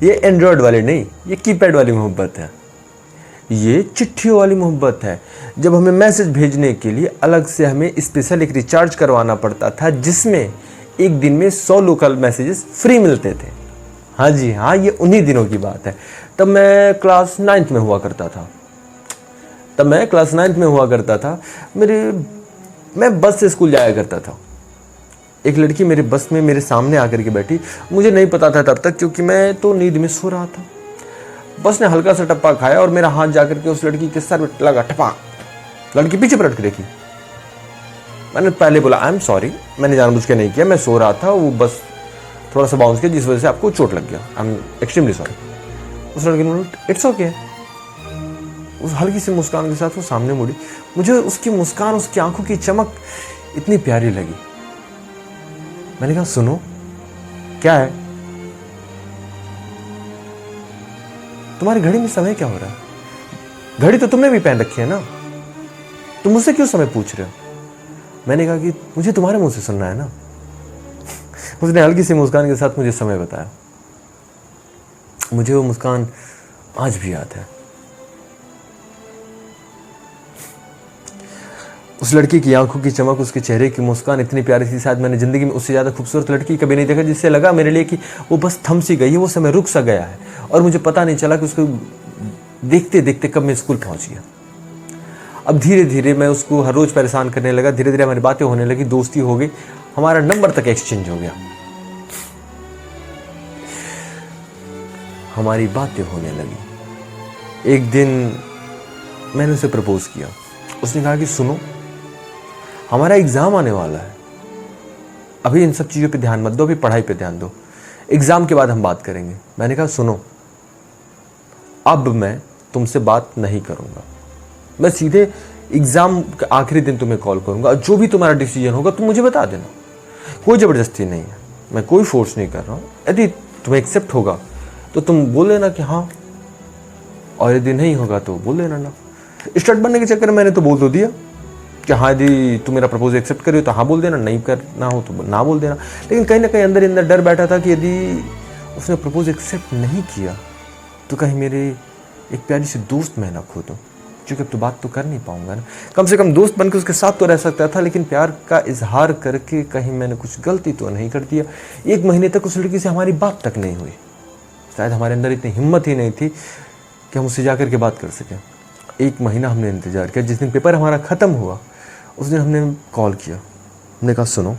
ये एंड्रॉयड वाली नहीं, ये कीपैड वाली मोहब्बत है, ये चिट्ठियों वाली मोहब्बत है। जब हमें मैसेज भेजने के लिए अलग से हमें स्पेशल एक रिचार्ज करवाना पड़ता था, जिसमें एक दिन में 100 लोकल मैसेजेस फ्री मिलते थे। हाँ जी हाँ, ये उन्हीं दिनों की बात है। तब मैं क्लास 9th में हुआ करता था। मैं बस से स्कूल जाया करता था। एक लड़की मेरे बस में मेरे सामने आकर के बैठी। मुझे नहीं पता था तब तक, क्योंकि मैं तो नींद में सो रहा था। बस ने हल्का सा टप्पा खाया और मेरा हाथ जाकर के उस लड़की के सर में लगा, टपा। लड़की पीछे पलट के देखी। मैंने पहले बोला आई एम सॉरी, मैंने जानबूझ के नहीं किया, मैं सो रहा था, वो बस थोड़ा सा बाउंस किया जिस वजह से आपको चोट लग गया, आई एम एक्सट्रीमली सॉरी। उस लड़की ने बोला इट्स ओके। उस हल्की सी मुस्कान के साथ वो सामने मुड़ी। मुझे उसकी मुस्कान, उसकी आंखों की चमक इतनी प्यारी लगी। मैंने कहा सुनो, क्या है? तुम्हारी घड़ी में समय क्या हो रहा है? घड़ी तो तुमने भी पहन रखी है ना, तुम मुझसे क्यों समय पूछ रहे हो? मैंने कहा कि मुझे तुम्हारे मुंह से सुनना है ना। उसने हल्की सी मुस्कान के साथ मुझे समय बताया। मुझे वो मुस्कान आज भी याद है। उस लड़की की आंखों की चमक, उसके चेहरे की मुस्कान इतनी प्यारी थी, शायद मैंने जिंदगी में उससे ज़्यादा खूबसूरत लड़की कभी नहीं देखा, जिससे लगा मेरे लिए कि वो बस थम सी गई है, वो समय रुक सा गया है और मुझे पता नहीं चला कि उसको देखते देखते कब मैं स्कूल पहुंच गया। अब धीरे धीरे मैं उसको हर रोज़ परेशान करने लगा। धीरे धीरे हमारी बातें होने लगी, दोस्ती हो गई, हमारा नंबर तक एक्सचेंज हो गया, हमारी बातें होने लगी। एक दिन मैंने उसे प्रपोज किया। उसने कहा कि सुनो, हमारा एग्जाम आने वाला है, अभी इन सब चीज़ों पे ध्यान मत दो, अभी पढ़ाई पे ध्यान दो, एग्जाम के बाद हम बात करेंगे। मैंने कहा सुनो, अब मैं तुमसे बात नहीं करूंगा, मैं सीधे एग्जाम के आखिरी दिन तुम्हें कॉल करूंगा, जो भी तुम्हारा डिसीजन होगा तुम मुझे बता देना, कोई ज़बरदस्ती नहीं है, मैं कोई फोर्स नहीं कर रहा हूँ। यदि तुम्हें एक्सेप्ट होगा तो तुम बोल देना कि हाँ, और यदि नहीं होगा तो बोल देना ना। स्टार्ट बनने के चक्कर में मैंने तो बोल तो दिया कि हाँ, यदि तुम मेरा प्रपोज एक्सेप्ट करो तो हाँ बोल देना, नहीं करना हो तो ना बोल देना। लेकिन कहीं ना कहीं अंदर अंदर डर बैठा था कि यदि उसने प्रपोज एक्सेप्ट नहीं किया तो कहीं मेरे एक प्यारी सी दोस्त मैं ना खो दूँ, क्योंकि अब तो बात तो कर नहीं पाऊंगा ना। कम से कम दोस्त बनकर उसके साथ तो रह सकता था, लेकिन प्यार का इजहार करके कहीं मैंने कुछ गलती तो नहीं कर दिया। 1 महीने तक उस लड़की से हमारी बात तक नहीं हुई। शायद हमारे अंदर इतनी हिम्मत ही नहीं थी कि हम उससे जाकर के बात कर सकें। 1 महीना हमने इंतज़ार किया। जिस दिन पेपर हमारा ख़त्म हुआ उस दिन हमने कॉल किया। हमने कहा सुनो,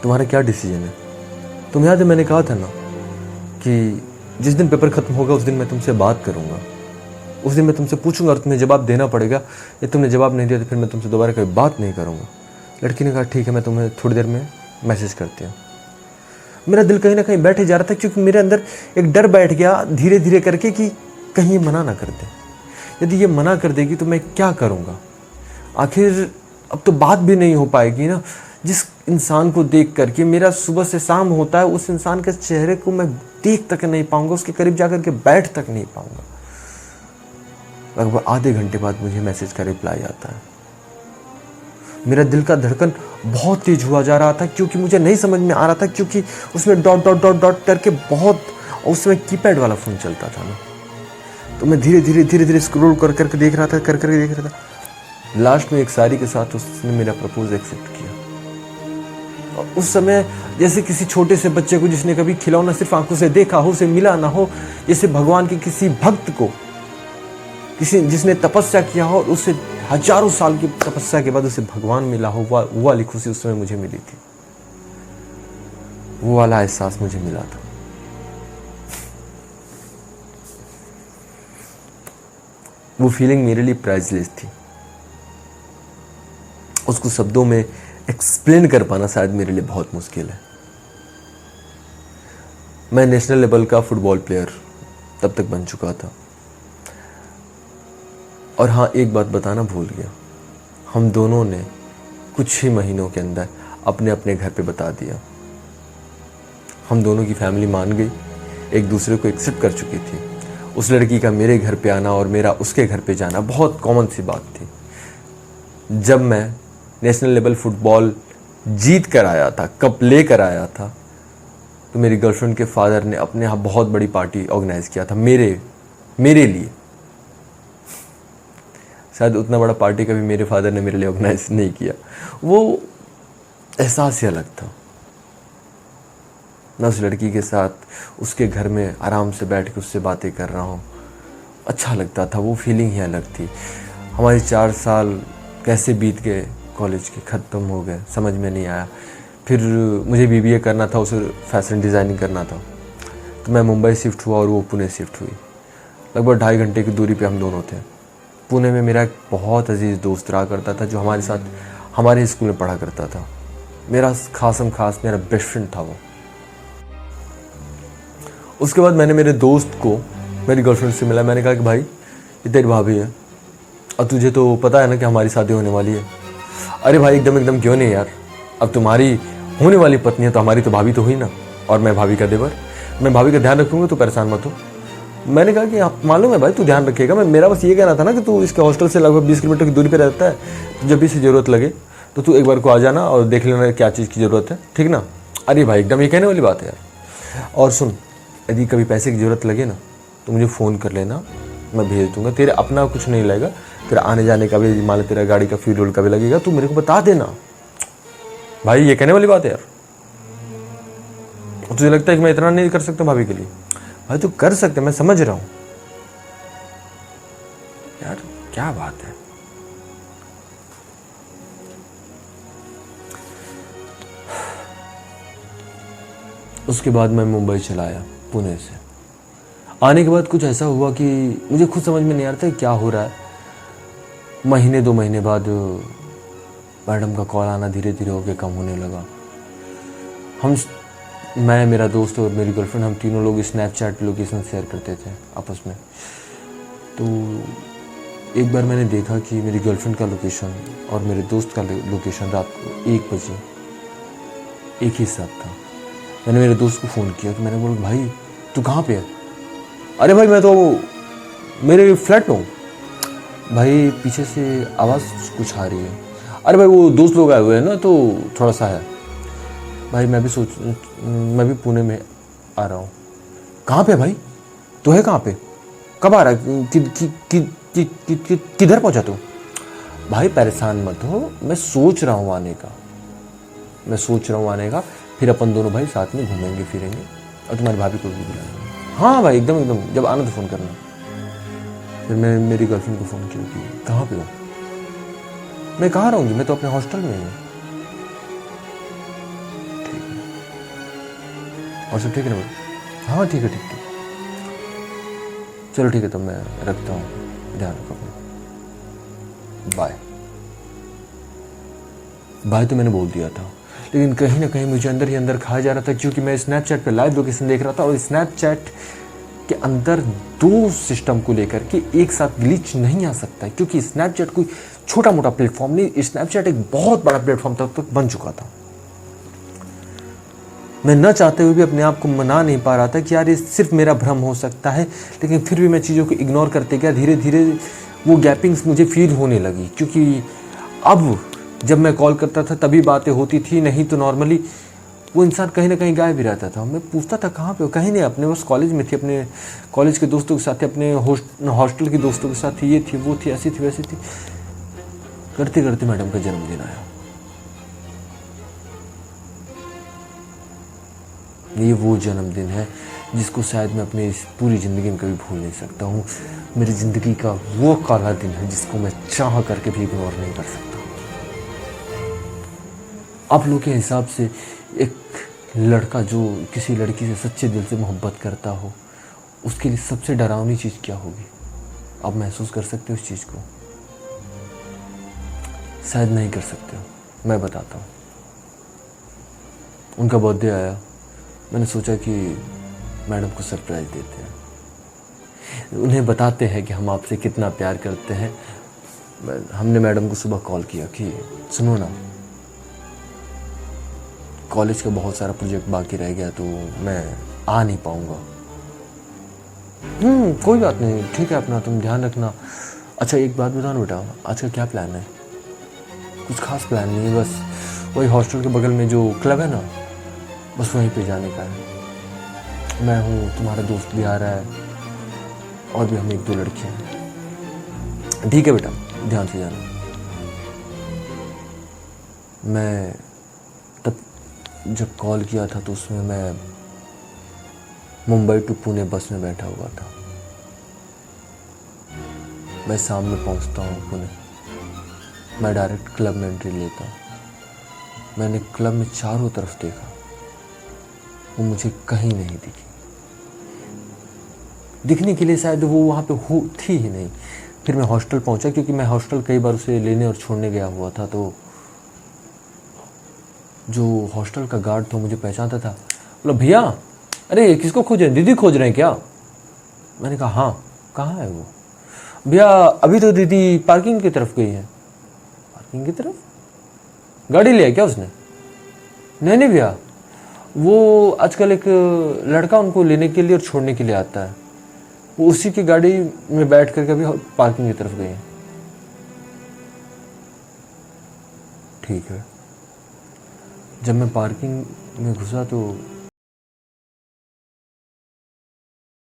तुम्हारा क्या डिसीजन है? तुम याद है मैंने कहा था ना कि जिस दिन पेपर ख़त्म होगा उस दिन मैं तुमसे बात करूँगा, उस दिन मैं तुमसे पूछूंगा और तुम्हें जवाब देना पड़ेगा। यदि तुमने जवाब नहीं दिया तो फिर मैं तुमसे दोबारा कभी बात नहीं करूँगा। लड़की ने कहा ठीक है, मैं तुम्हें थोड़ी देर में मैसेज करती हूँ। मेरा दिल कहीं ना कहीं बैठे जा रहा था, क्योंकि मेरे अंदर एक डर बैठ गया धीरे धीरे करके कि कहीं ये मना ना कर दे। यदि ये मना कर देगी तो मैं क्या करूँगा? आखिर अब तो बात भी नहीं हो पाएगी ना। जिस इंसान को देख करके मेरा सुबह से शाम होता है, उस इंसान के चेहरे को मैं देख तक नहीं पाऊंगा, उसके करीब जाकर के बैठ तक नहीं पाऊंगा। लगभग आधे घंटे बाद मुझे मैसेज का रिप्लाई आता है। मेरा दिल का धड़कन बहुत तेज हुआ जा रहा था, क्योंकि मुझे नहीं समझ में आ रहा था, क्योंकि उसमें डॉट डॉट डॉट डॉट करके बहुत, उसमें कीपैड वाला फ़ोन चलता था ना। तो मैं धीरे धीरे स्क्रॉल कर करके देख रहा था। लास्ट में एक शायरी के साथ उसने मेरा प्रपोज एक्सेप्ट किया। और उस समय जैसे किसी छोटे से बच्चे को जिसने कभी खिलौना सिर्फ आंखों से देखा हो, उसे मिला ना हो, जैसे भगवान के किसी भक्त को, किसी जिसने तपस्या किया हो और उससे हजारों साल की तपस्या के बाद उसे भगवान मिला हो, वो वाली खुशी उस समय मुझे मिली थी, वो वाला एहसास मुझे मिला था। वो फीलिंग मेरे लिए प्राइसलेस थी। उसको शब्दों में एक्सप्लेन कर पाना शायद मेरे लिए बहुत मुश्किल है। मैं नेशनल लेवल का फुटबॉल प्लेयर तब तक बन चुका था। और हाँ, एक बात बताना भूल गया, हम दोनों ने कुछ ही महीनों के अंदर अपने अपने घर पे बता दिया। हम दोनों की फैमिली मान गई, एक दूसरे को एक्सेप्ट कर चुकी थी। उस लड़की का मेरे घर पे आना और मेरा उसके घर पे जाना बहुत कॉमन सी बात थी। जब मैं नेशनल लेवल फुटबॉल जीत कर आया था, कप ले कर आया था, तो मेरी गर्लफ्रेंड के फादर ने अपने यहाँ बहुत बड़ी पार्टी ऑर्गेनाइज़ किया था मेरे लिए। शायद उतना बड़ा पार्टी कभी मेरे फादर ने मेरे लिए ऑर्गेनाइज नहीं किया। वो एहसास ही अलग था। मैं उस लड़की के साथ उसके घर में आराम से बैठ के उससे बातें कर रहा हूँ, अच्छा लगता था। वो फीलिंग ही अलग थी। हमारे 4 साल कैसे बीत गए, कॉलेज के ख़त्म हो गए, समझ में नहीं आया। फिर मुझे बीबीए करना था, उसे फैशन डिज़ाइनिंग करना था, तो मैं मुंबई शिफ्ट हुआ और वो पुणे शिफ्ट हुई। लगभग 2.5 घंटे की दूरी पे हम दोनों थे। पुणे में मेरा एक बहुत अजीज़ दोस्त रहा करता था, जो हमारे साथ हमारे स्कूल में पढ़ा करता था। मेरा खासम खास मेरा बेस्ट फ्रेंड था वो। उसके बाद मैंने मेरे दोस्त को मेरी गर्लफ्रेंड से मिला। मैंने कहा कि भाई ये तेरी भाभी है और तुझे तो पता है ना कि हमारी शादी होने वाली है। अरे भाई एकदम क्यों नहीं यार, अब तुम्हारी होने वाली पत्नी है तो हमारी तो भाभी तो हुई ना, और मैं भाभी का देवर, मैं भाभी का ध्यान रखूंगा, तो परेशान मत हो। मैंने कहा कि आप मालूम है भाई तू ध्यान रखेगा, मेरा बस ये कहना था ना कि तू इसके हॉस्टल से लगभग 20 किलोमीटर की दूरी पर रहता है, तो जब भी इसे ज़रूरत लगे तो तू एक बार को आ जाना और देख लेना क्या चीज़ की ज़रूरत है, ठीक ना। अरे भाई एकदम ये कहने वाली बात है यार। और सुन, यदि कभी पैसे की ज़रूरत लगे ना तो मुझे फ़ोन कर लेना, मैं भेज दूंगा। तेरे अपना कुछ नहीं लगेगा, तेरा आने जाने का भी, मान लो तेरा गाड़ी का फ्यूल का भी लगेगा, तू मेरे को बता देना। भाई ये कहने वाली बात है यार। तुझे लगता है कि मैं इतना नहीं कर सकता भाभी के लिए? भाई तू कर सकते, मैं समझ रहा हूँ यार, क्या बात है। उसके बाद मैं मुंबई चला आया पुणे से। आने के बाद कुछ ऐसा हुआ कि मुझे खुद समझ में नहीं आ रहा था क्या हो रहा है। महीने 2 महीने बाद मैडम का कॉल आना धीरे धीरे होकर कम होने लगा। मैं, मेरा दोस्त और मेरी गर्लफ्रेंड, हम तीनों लोग स्नैपचैट लोकेशन शेयर करते थे आपस में। तो एक बार मैंने देखा कि मेरी गर्लफ्रेंड का लोकेशन और मेरे दोस्त का लोकेशन रात को 1 बजे एक ही साथ था। मैंने मेरे दोस्त को फ़ोन किया, तो मैंने बोला भाई तू कहाँ पे है? अरे भाई मैं तो मेरे फ्लैट में हूँ। भाई पीछे से आवाज़ कुछ आ रही है। अरे भाई वो दोस्त लोग आए हुए हैं ना, तो थोड़ा सा है। भाई मैं भी पुणे में आ रहा हूँ। कहाँ पे भाई? तो है कहाँ पे? कब आ रहा है? किधर पहुँचा तू? भाई परेशान मत हो, मैं सोच रहा हूँ आने का। फिर अपन दोनों भाई साथ में घूमेंगे फिरेंगे और तुम्हारी भाभी को भी बुलाएंगे। हाँ भाई एकदम, जब आना तो फ़ोन करना। फिर मैं मेरी गर्लफ्रेंड को फ़ोन किया कि कहाँ पे हो? मैं कहाँ रहूँगी, मैं तो अपने हॉस्टल में हूँ। ठीक है, और सब ठीक है ना भाई? हाँ ठीक है। चलो ठीक है, तो मैं रखता हूँ, ध्यान रखो अपना, बाय। बाय तो मैंने बोल दिया था, लेकिन कहीं ना कहीं मुझे अंदर ही अंदर खाया जा रहा था, क्योंकि मैं स्नैपचैट पे लाइव लोकेशन देख रहा था और स्नैपचैट के अंदर 2 सिस्टम को लेकर के एक साथ ग्लिच नहीं आ सकता है, क्योंकि स्नैपचैट कोई छोटा मोटा प्लेटफॉर्म नहीं, स्नैपचैट एक बहुत बड़ा प्लेटफॉर्म तब तक बन चुका था। मैं न चाहते हुए भी अपने आप को मना नहीं पा रहा था कि यार ये सिर्फ मेरा भ्रम हो सकता है, लेकिन फिर भी मैं चीज़ों को इग्नोर करते गया। धीरे धीरे वो गैपिंग्स मुझे फील होने लगी, क्योंकि अब जब मैं कॉल करता था तभी बातें होती थी, नहीं तो नॉर्मली वो इंसान कहीं ना कहीं गायब भी रहता था। मैं पूछता था कहाँ पे हो, कहीं नहीं, अपने बस कॉलेज में थी, अपने कॉलेज के दोस्तों के साथ थी, अपने हॉस्टल के दोस्तों के साथ थी, ये थी वो थी, ऐसी थी वैसी थी। करते करते मैडम का जन्मदिन आया। ये वो जन्मदिन है जिसको शायद मैं अपनी इस पूरी ज़िंदगी में कभी भूल नहीं सकता हूँ। मेरी ज़िंदगी का वो काला दिन है जिसको मैं चाह करके भी इग्नोर नहीं कर सकता। आप लोग के हिसाब से एक लड़का जो किसी लड़की से सच्चे दिल से मोहब्बत करता हो, उसके लिए सबसे डरावनी चीज़ क्या होगी? आप महसूस कर सकते हो उस चीज़ को? शायद नहीं कर सकते हो, मैं बताता हूँ। उनका बर्थडे आया, मैंने सोचा कि मैडम को सरप्राइज़ देते हैं, उन्हें बताते हैं कि हम आपसे कितना प्यार करते हैं। हमने मैडम को सुबह कॉल किया कि सुनो ना, कॉलेज का बहुत सारा प्रोजेक्ट बाकी रह गया तो मैं आ नहीं पाऊँगा। कोई बात नहीं, ठीक है, अपना तुम ध्यान रखना। अच्छा एक बात बताओ ना बेटा, आज का क्या प्लान है? कुछ खास प्लान नहीं है, बस वही हॉस्टल के बगल में जो क्लब है ना, बस वहीं पे जाने का है। मैं हूँ, तुम्हारा दोस्त भी आ रहा है और भी हम 1-2 लड़कियाँ हैं। ठीक है बेटा, ध्यान से जाना। मैं तब जब कॉल किया था तो उसमें मैं मुंबई टू पुणे बस में बैठा हुआ था। मैं शाम में पहुंचता हूँ पुणे। मैं डायरेक्ट क्लब में एंट्री लेता हूँ। मैंने क्लब में चारों तरफ देखा, वो मुझे कहीं नहीं दिखी। दिखने के लिए शायद वो वहाँ पे थी ही नहीं। फिर मैं हॉस्टल पहुँचा, क्योंकि मैं हॉस्टल कई बार उसे लेने और छोड़ने गया हुआ था। तो जो हॉस्टल का गार्ड था मुझे पहचानता था। बोला, भैया अरे किसको खोज रहे हैं, दीदी खोज रहे हैं क्या? मैंने कहा हाँ, कहाँ है वो? भैया अभी तो दीदी पार्किंग की तरफ गई है। पार्किंग की तरफ? गाड़ी लिया क्या उसने? नहीं नहीं भैया, वो आजकल एक लड़का उनको लेने के लिए और छोड़ने के लिए आता है, वो उसी की गाड़ी में बैठ करके अभी पार्किंग की तरफ गए हैं। ठीक है। जब मैं पार्किंग में घुसा तो